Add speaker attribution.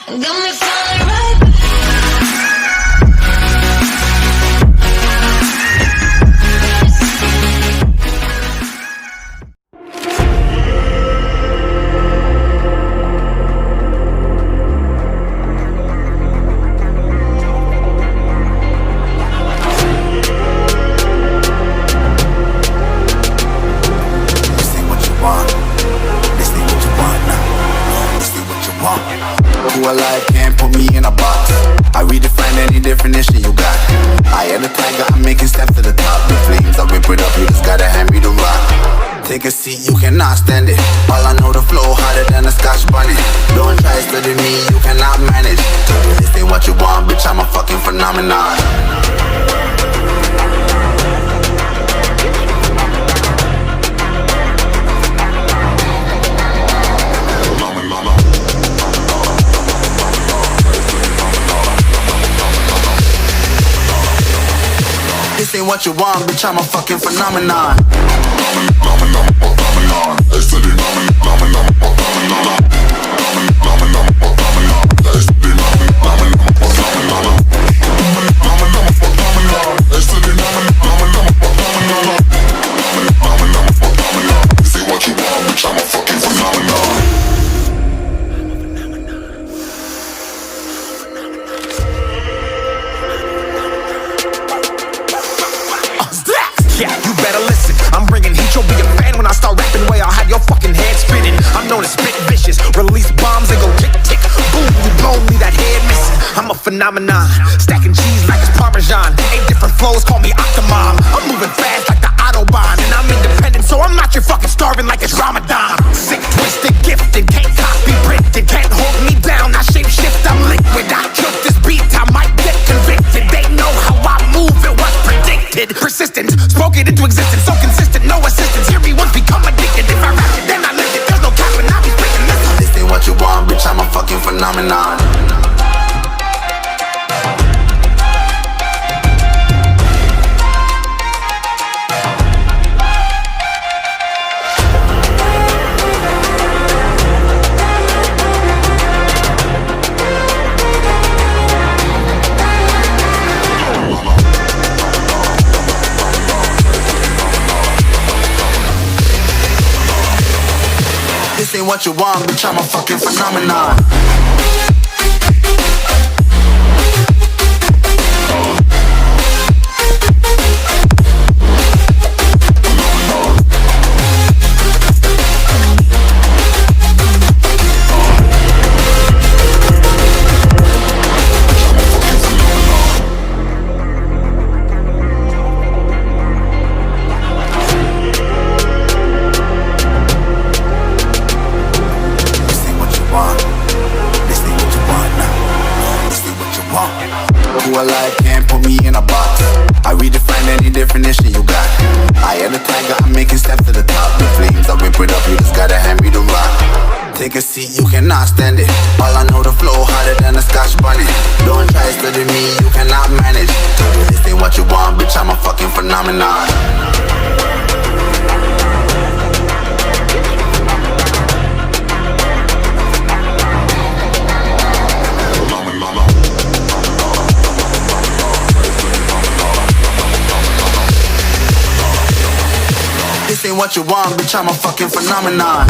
Speaker 1: Got me falling right back.
Speaker 2: Who alive can't put me in a box. I redefine any definition you got. I am the tiger, I'm making steps to the top. The flames, I rip it up, you just gotta hand me the rock. Take a seat, you cannot stand it. All I know, the flow harder than a Scotch bunny. Don't try studying me, you cannot manage. This ain't what you want, bitch, I'm a fucking phenomenon. This ain't what you want, bitch, I'm a fucking phenomenon.
Speaker 3: Yeah, you better listen. I'm bringing heat, you'll be a fan when I start rapping. Way I'll have your fucking head spinning. I'm known as spit vicious, release bombs and go tick tick. Boom, you blow me that head missing. I'm a phenomenon, stacking cheese like it's Parmesan. 8 different flows, call me Octomom. I'm moving fast like the Autobahn, and I'm independent, so I'm not your fucking starving like it's Ramadan. Sick, twisted, gifted, can't copy, printed, can't hold me down. I shape shift, I'm liquid. I killed this beat, I might get convicted. They know how I move, it was predicted. Persistent, spoke it into existence, so consistent, no assistance. Hear me once, become addicted. If I rap it, then I live it. There's no cap and I'll be spitting this.
Speaker 2: This ain't what you want, bitch, I'm a fucking phenomenon. This ain't what you want, bitch, I'm a fucking phenomenon. Who alive can't put me in a box. I redefine any definition you got. I am the tiger, I'm making steps to the top. The flames, I rip it up, you just gotta hand me the rock. Take a seat, you cannot stand it. All I know, the flow harder than a Scotch bunny. Don't try studying me, you cannot manage. This ain't what you want, bitch, I'm a fucking phenomenon. This ain't what you want, bitch, I'm a fucking phenomenon.